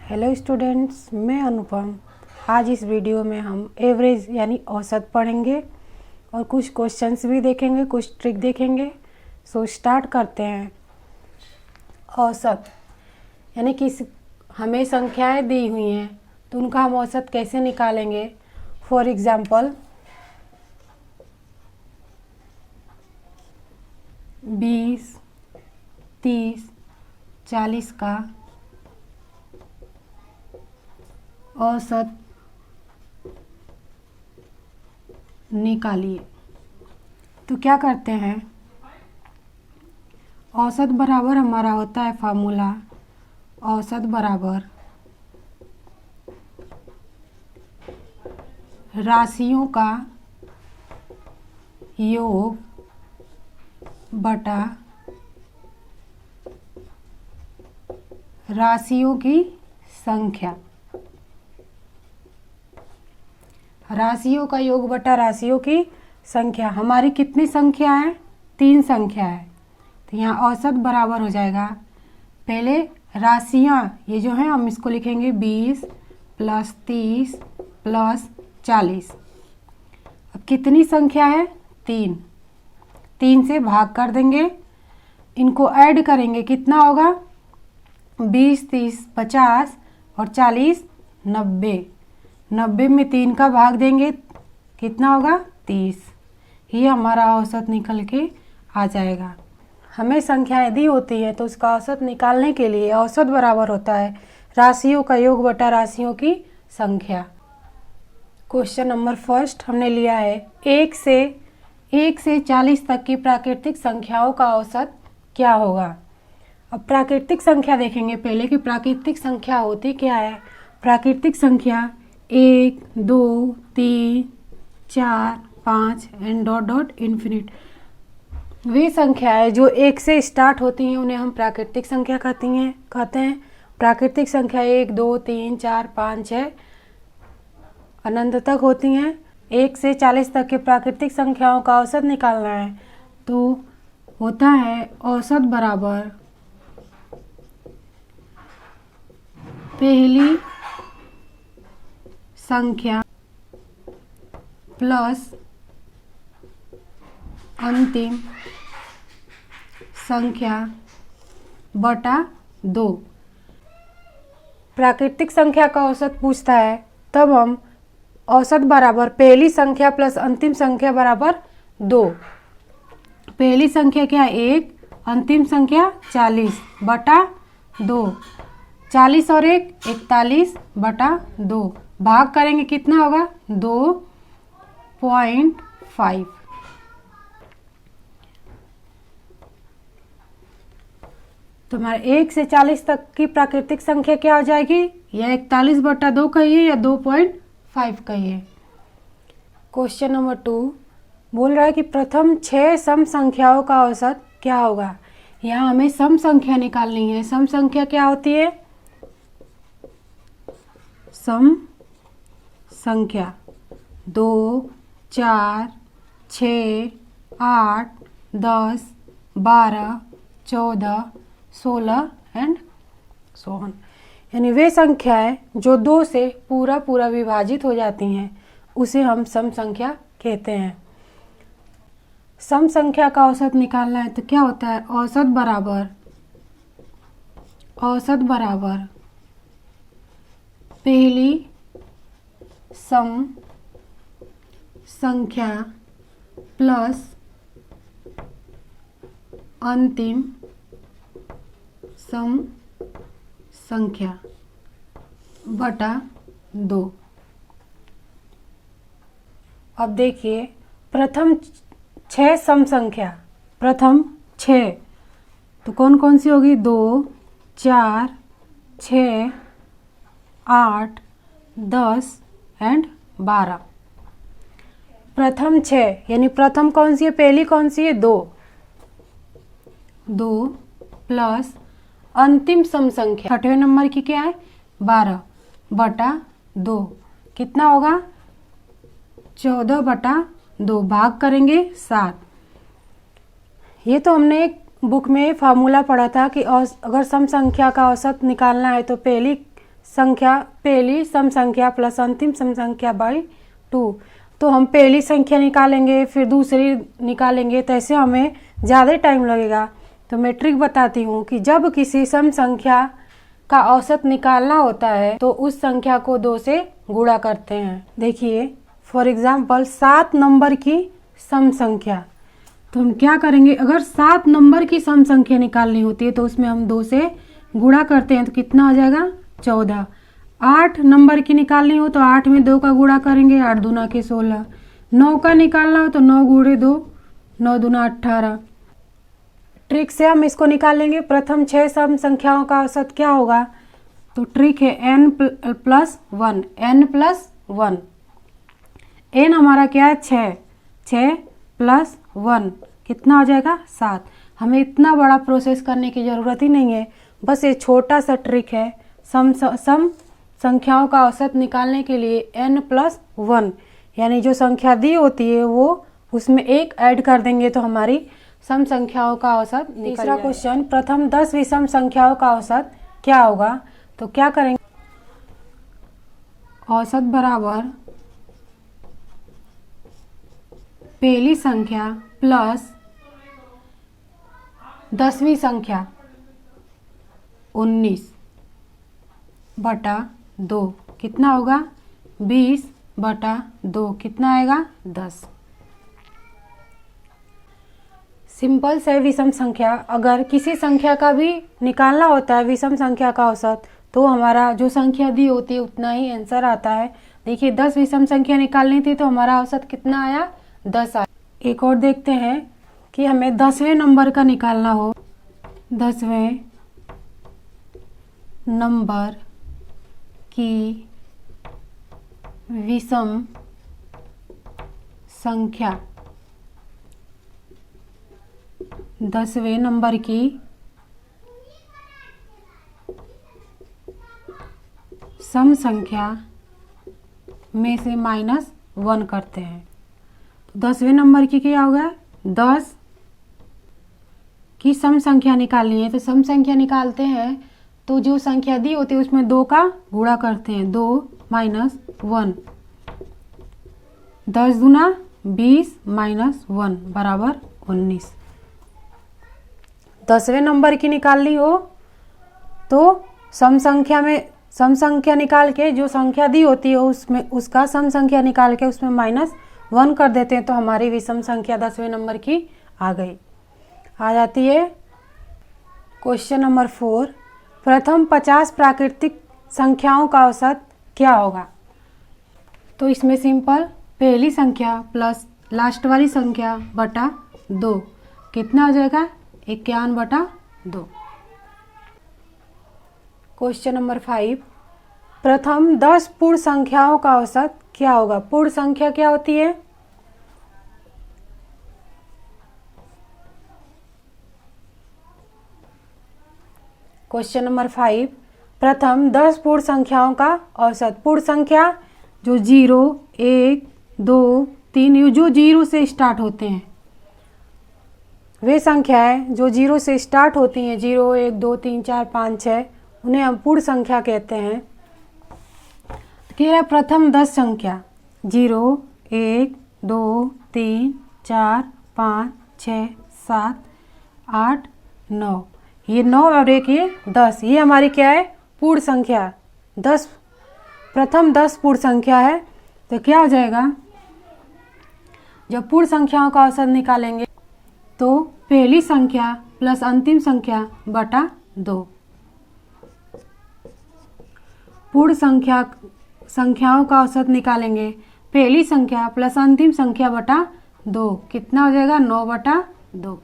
Hello students, मैं अनुपम। आज इस वीडियो में हम एवरेज यानी औसत पढ़ेंगे और कुछ क्वेश्चंस भी देखेंगे, कुछ ट्रिक देखेंगे। सो स्टार्ट करते हैं। औसत यानी कि हमें संख्याएं दी हुई हैं तो उनका हम औसत कैसे निकालेंगे। फॉर एग्जांपल 20, 30, 40 का औसत निकालिए। तो क्या करते हैं, औसत बराबर हमारा होता है फार्मूला औसत बराबर राशियों का योग बटा राशियों की संख्या। राशियों का योग बटा राशियों की संख्या। हमारी कितनी संख्या है? 3 संख्या है। तो यहाँ औसत बराबर हो जाएगा, पहले राशियाँ ये जो है हम इसको लिखेंगे 20 + 30 + 40। अब कितनी संख्या है? 3। 3 से भाग कर देंगे, इनको ऐड करेंगे, कितना होगा? 20, 30, 50 और 40, 90। 90 में 3 का भाग देंगे, कितना होगा? 30। ये हमारा औसत निकल के आ जाएगा। हमें संख्याएं दी होती है तो उसका औसत निकालने के लिए औसत बराबर होता है राशियों का योग बटा राशियों की संख्या। क्वेश्चन नंबर फर्स्ट हमने लिया है 1 से 40 तक की प्राकृतिक संख्याओं का औसत क्या होगा। अब प्राकृतिक संख्या देखेंगे पहले कि प्राकृतिक संख्या होती क्या है। प्राकृतिक संख्या 1, 2, 3, 4, 5 एंड डॉट डॉट इन्फिनिट। वे संख्याएं जो 1 से स्टार्ट होती हैं उन्हें हम प्राकृतिक संख्या कहते हैं। प्राकृतिक संख्या 1, 2, 3, 4, 5, 6 अनंत तक होती हैं। 1 से 40 तक की प्राकृतिक संख्याओं का औसत निकालना है तो होता है औसत बराबर पहली संख्या प्लस अंतिम संख्या बटा 2। प्राकृतिक संख्या का औसत पूछता है तब हम औसत बराबर पहली संख्या प्लस अंतिम संख्या बराबर 2। पहली संख्या क्या है? 1, अंतिम संख्या 40 बटा 2। 40 और 1 41 बटा 2। भाग करेंगे, कितना होगा? 2.5। तो हमारे 1 से 40 तक की प्राकृतिक संख्या क्या हो जाएगी? या 41 बटा 2 कहिए या 2.5 कहिए। क्वेश्चन नंबर 2 बोल रहा है कि प्रथम 6 सम संख्याओं का औसत क्या होगा। यहाँ हमें सम संख्या निकालनी है। सम संख्या क्या होती है? सम संख्या 2, 4, 6, 8, 10, 12, 14, 16 एंड सो ऑन। यानी वे संख्याएं जो 2 से पूरा विभाजित हो जाती हैं उसे हम सम संख्या कहते हैं। सम संख्या का औसत निकालना है तो क्या होता है? औसत बराबर पहली सम संख्या प्लस अंतिम सम संख्या बटा 2। अब देखिए प्रथम 6 सम संख्या, प्रथम 6 तो कौन कौन सी होगी? 2, 4, 6, 8, 10 एंड 12। प्रथम 6 यानी प्रथम कौन सी है? पहली कौन सी है? 2 प्लस अंतिम सम संख्या 6वें नंबर की क्या है? 12 बटा 2। कितना होगा? 14 बटा 2। भाग करेंगे 7। ये तो हमने एक बुक में फार्मूला पढ़ा था कि अगर सम संख्या का औसत निकालना है तो पहली संख्या पहली सम संख्या प्लस अंतिम सम संख्या बाई 2। तो हम पहली संख्या निकालेंगे फिर दूसरी निकालेंगे, तो ऐसे हमें ज़्यादा टाइम लगेगा। तो मैं ट्रिक बताती हूँ कि जब किसी सम संख्या का औसत निकालना होता है तो उस संख्या को 2 से गुणा करते हैं। देखिए फॉर एग्जाम्पल 7 नंबर की सम संख्या, तो हम क्या करेंगे, अगर 7 नंबर की सम संख्या निकालनी होती है तो उसमें हम 2 से गुणा करते हैं, तो कितना हो जाएगा 14। 8 नंबर की निकालनी हो तो 8 में 2 का गुणा करेंगे, 8 दूना के 16। 9 का निकालना हो तो 9 गुणे 2, 9 दूना 18। ट्रिक से हम इसको निकालेंगे। प्रथम 6 सम संख्याओं का औसत क्या होगा, तो ट्रिक है n plus 1, n plus 1। n हमारा क्या है 6, 6 प्लस 1 कितना हो जाएगा 7। हमें इतना बड़ा प्रोसेस करने की ज़रूरत ही नहीं है, बस ये छोटा सा ट्रिक है। सम संख्याओं का औसत निकालने के लिए n प्लस 1 यानी जो संख्या दी होती है वो उसमें 1 ऐड कर देंगे तो हमारी सम संख्याओं का औसत निकल जाएगा। तीसरा क्वेश्चन, प्रथम 10 विषम संख्याओं का औसत क्या होगा, तो क्या करेंगे, औसत बराबर पहली संख्या प्लस 10वीं संख्या 19 बटा 2 कितना होगा 20 बटा 2 कितना आएगा 10। सिंपल से विषम संख्या, अगर किसी संख्या का भी निकालना होता है विषम संख्या का औसत, तो हमारा जो संख्या दी होती है उतना ही आंसर आता है। देखिए 10 विषम संख्या निकालनी थी तो हमारा औसत कितना आया 10 आया। एक और देखते हैं कि हमें 10वें नंबर का निकालना हो, 10वें नंबर की विषम संख्या, 10वें नंबर की सम संख्या में से -1 करते हैं। तो 10वें नंबर की क्या होगा, 10 की सम संख्या निकालनी है, तो सम संख्या निकालते हैं तो जो संख्या दी होती है उसमें 2 का गुणा करते हैं, 2 - 1, 10 दूना 20 - 1 बराबर 19। 10वें नंबर की निकालनी हो तो सम संख्या निकाल के जो संख्या दी होती है उसमें उसका सम संख्या निकाल के उसमें -1 कर देते हैं, तो हमारी विषम संख्या 10वें नंबर की आ गई। आ जाती है क्वेश्चन नंबर 4, प्रथम 50 प्राकृतिक संख्याओं का औसत क्या होगा। तो इसमें सिंपल पहली संख्या प्लस लास्ट वाली संख्या बटा 2 कितना हो जाएगा 51 बटा 2। क्वेश्चन नंबर 5, प्रथम 10 पूर्ण संख्याओं का औसत क्या होगा। पूर्ण संख्या क्या होती है, क्वेश्चन नंबर 5, प्रथम 10 पूर्ण संख्याओं का औसत। पूर्ण संख्या जो 0, 1, 2, 3 जो 0 से स्टार्ट होते हैं, वे संख्याएं जो 0 से स्टार्ट होती हैं, 0, 1, 2, 3, 4, 5, 6, उन्हें हम पूर्ण संख्या कहते हैं। कह रहा प्रथम 10 संख्या 0, 1, 2, 3, 4, 5, 6, 7, 8, 9, ये 9 और एक ये 10, ये हमारी क्या है पूर्ण संख्या। 10 प्रथम 10 पूर्ण संख्या है, तो क्या हो जाएगा, जब पूर्ण संख्याओं का औसत निकालेंगे तो पहली संख्या प्लस अंतिम संख्या बटा 2। पूर्ण संख्याओं का औसत निकालेंगे, पहली संख्या प्लस अंतिम संख्या बटा 2 कितना हो जाएगा 9 बटा 2।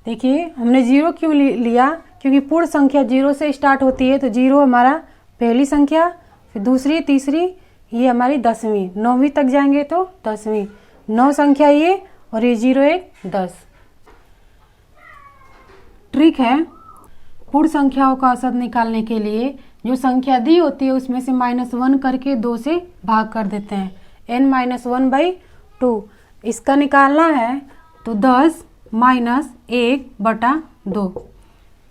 देखिए हमने 0 क्यों लिया, क्योंकि पूर्ण संख्या 0 से स्टार्ट होती है, तो 0 हमारा पहली संख्या, फिर दूसरी, तीसरी, ये हमारी 10वीं, 9वीं तक जाएंगे तो 10वीं, 9 संख्या ये, और ये 0, 1, 10। ट्रिक है पूर्ण संख्याओं का औसत निकालने के लिए जो संख्या दी होती है उसमें से -1 करके 2 से भाग कर देते हैं, n-1/2। इसका निकालना है तो 10 - 1 बटा 2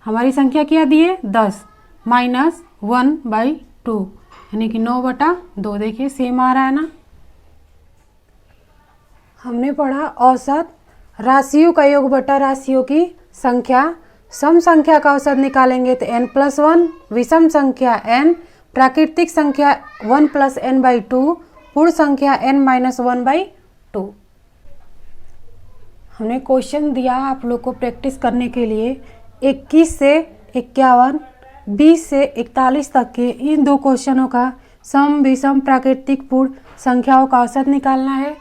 हमारी संख्या क्या दी है 10 माइनस 1/2 यानी कि 9/2। देखिए सेम आ रहा है ना। हमने पढ़ा औसत राशियों का योग बटा राशियों की संख्या। सम संख्या का औसत निकालेंगे तो n+1, विषम संख्या n, प्राकृतिक संख्या 1 + n/2, पूर्ण संख्या n-1/2। हमने क्वेश्चन दिया आप लोग को प्रैक्टिस करने के लिए 21 से 51, 20 से 41 तक के इन दो क्वेश्चनों का सम, विषम, प्राकृतिक, पूर्ण संख्याओं का औसत निकालना है।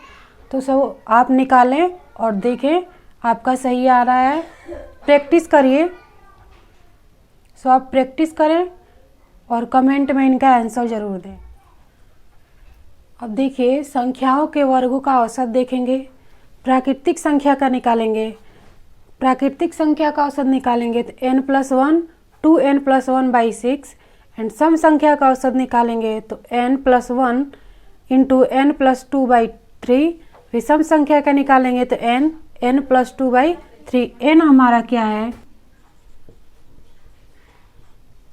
तो सब आप निकालें और देखें आपका सही आ रहा है। प्रैक्टिस करिए। सो आप प्रैक्टिस करें और कमेंट में इनका आंसर ज़रूर दें। अब देखिए संख्याओं के वर्गों का औसत देखेंगे। प्राकृतिक संख्या का निकालेंगे। प्राकृतिक संख्या का औसत निकालेंगे तो n+1 2n+1/6 एंड सम संख्या का औसत निकालेंगे तो n+1 × n+2/3। विषम संख्या का निकालेंगे तो n+2/3। n हमारा क्या है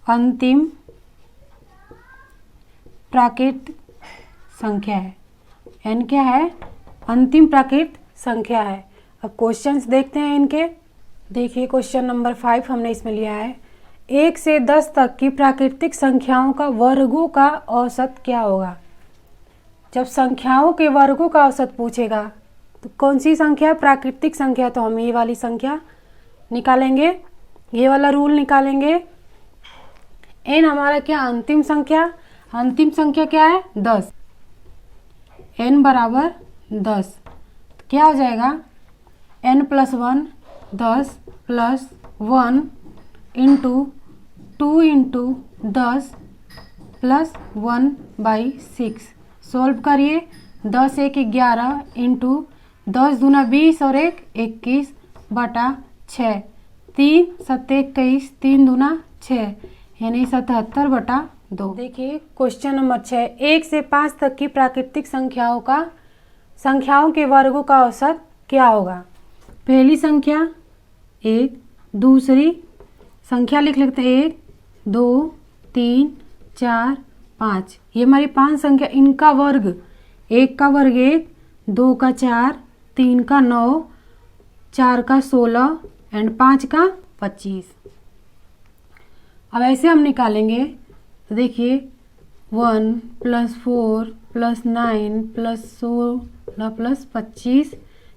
अंतिम प्राकृत संख्या है। n क्या है अंतिम प्राकृत संख्या है। अब क्वेश्चंस देखते हैं इनके। देखिए क्वेश्चन नंबर 5 हमने इसमें लिया है 1 से 10 तक की प्राकृतिक संख्याओं का वर्गों का औसत क्या होगा। जब संख्याओं के वर्गों का औसत पूछेगा तो कौन सी संख्या प्राकृतिक संख्या, तो हम ये वाली संख्या निकालेंगे, ये वाला रूल निकालेंगे। n हमारा क्या अंतिम संख्या, अंतिम संख्या क्या है 10, n बराबर 10। तो क्या हो जाएगा n+1 10 + 1 × 2 × 10 + 1/6। सॉल्व करिए 10 × 1 = 11 × 10 दूना 20 और 1 21/6। 3 7 21, 3 दूना 6 यानी 77/2। देखिए क्वेश्चन नंबर 6 1 से 5 तक की प्राकृतिक संख्याओं के वर्गों का औसत क्या होगा। पहली संख्या 1, दूसरी संख्या लिख लेते हैं 1 2 3 4 5। ये हमारी 5 संख्या, इनका वर्ग 1 का वर्ग 1, 2 का 4, 3 का 9, 4 का 16 एंड 5 का 25। अब ऐसे हम निकालेंगे तो देखिए 1 + 4 + 9 + 16 + 25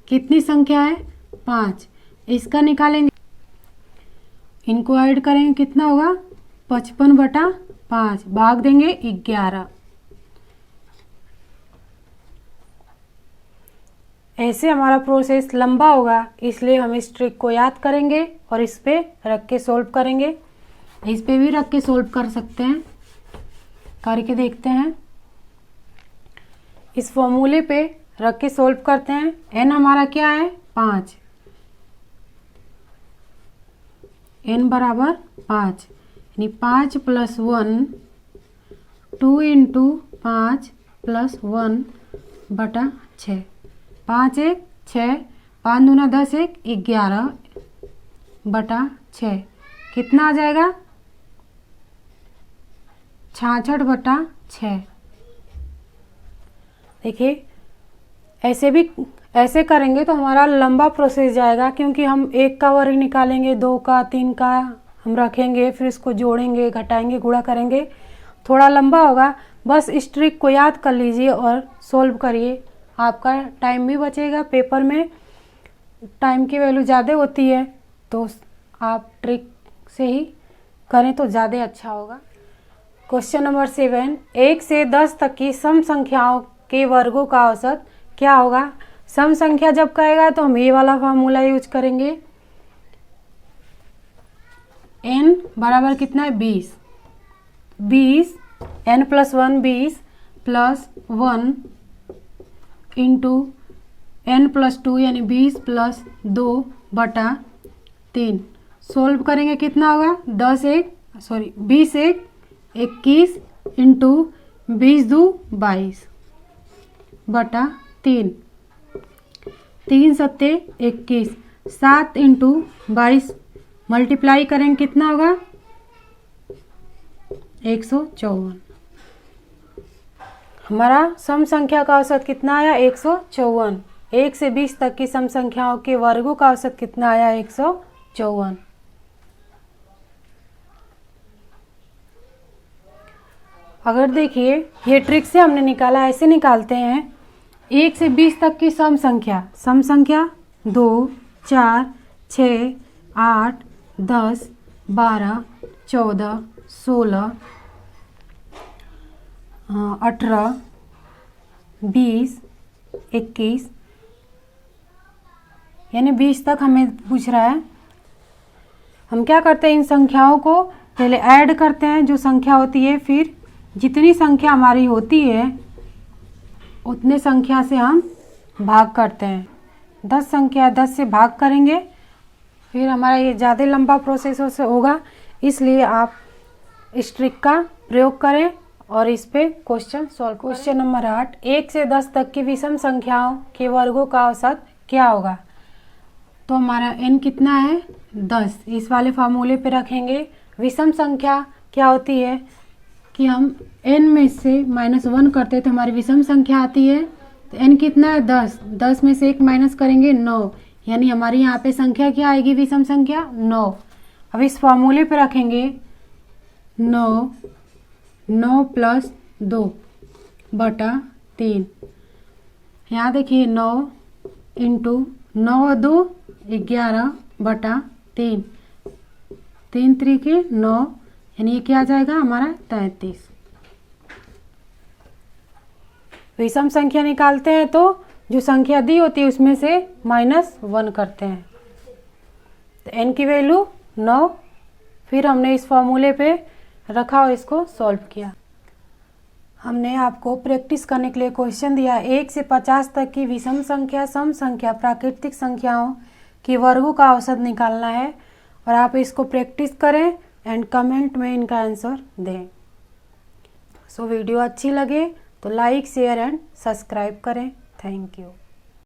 कितनी संख्या है 5। इसका निकालेंगे, इनको ऐड करेंगे कितना होगा 55/5, भाग देंगे 11। ऐसे हमारा प्रोसेस लंबा होगा, इसलिए हम इस ट्रिक को याद करेंगे और इस पे रख के सोल्व करेंगे। इस पे भी रख के सोल्व कर सकते हैं, करके देखते हैं। इस फॉर्मूले पे रख के सोल्व करते हैं। n हमारा क्या है 5, n बराबर 5 यानी 5 + 1 2 × 5 + 1/6। 5 1 6, 5 दूना 10 1 11/6 कितना आ जाएगा 66/6। देखिए ऐसे करेंगे तो हमारा लंबा प्रोसेस जाएगा, क्योंकि हम 1 का वर्ग निकालेंगे, 2 का, 3 का हम रखेंगे, फिर इसको जोड़ेंगे, घटाएंगे, गुणा करेंगे, थोड़ा लंबा होगा। बस इस ट्रिक को याद कर लीजिए और सोल्व करिए, आपका टाइम भी बचेगा। पेपर में टाइम की वैल्यू ज़्यादा होती है, तो आप ट्रिक से ही करें तो ज़्यादा अच्छा होगा। क्वेश्चन नंबर 7 1 से 10 तक की सम संख्याओं के वर्गों का औसत क्या होगा। सम संख्या जब कहेगा तो हम ये वाला फार्मूला यूज करेंगे। n बराबर कितना है 20, 20 n+1 20 + 1 × n+2 यानी 20 + 2/3। सोल्व करेंगे कितना होगा 20 1 21 × 20 2 22/3। 3 7 21, 7 × 22 मल्टीप्लाई करेंगे कितना होगा 154। हमारा सम संख्या का औसत कितना आया 154। 1 से 20 तक की सम संख्याओं के वर्गों का औसत कितना आया 154। अगर देखिए ये ट्रिक से हमने निकाला, ऐसे निकालते हैं 1 से 20 तक की सम संख्या 2, 4, 6, 8, 10, 12, 14, 16, 18, 20, 21, यानी 20 तक हमें पूछ रहा है। हम क्या करते हैं, इन संख्याओं को पहले ऐड करते हैं जो संख्या होती है, फिर जितनी संख्या हमारी होती है उतने संख्या से हम भाग करते हैं। 10 संख्या 10 से भाग करेंगे, फिर हमारा ये ज़्यादा लंबा प्रोसेस होगा, इसलिए आप इस ट्रिक का प्रयोग करें और इस पे क्वेश्चन सॉल्व। क्वेश्चन नंबर 8, 1 से 10 तक की विषम संख्याओं के वर्गों का औसत क्या होगा। तो हमारा n कितना है 10, इस वाले फार्मूले पे रखेंगे। विषम संख्या क्या होती है कि हम n में से -1 करते हैं तो हमारी विषम संख्या आती है। तो n कितना है 10, 10 में से 1 माइनस करेंगे 9, यानी हमारी यहाँ पे संख्या क्या आएगी विषम संख्या 9। अब इस फॉर्मूले पे रखेंगे 9 प्लस 2 बटा 3। यहाँ देखिए 9 इंटू 9 और 2 11 बटा 3, 3 3 9, यानी ये क्या आ जाएगा हमारा 33। विषम संख्या निकालते हैं तो जो संख्या दी होती है उसमें से -1 करते हैं। तो n की वैल्यू 9, फिर हमने इस फॉर्मूले पे रखा और इसको सॉल्व किया। हमने आपको प्रैक्टिस करने के लिए क्वेश्चन दिया 1 से 50 तक की विषम संख्या, सम संख्या, प्राकृतिक संख्याओं के वर्गों का औसत निकालना है और आप इसको प्रैक्टिस करें एंड कमेंट में इनका आंसर दें। सो वीडियो अच्छी लगे तो लाइक, शेयर एंड सब्सक्राइब करें। Thank you.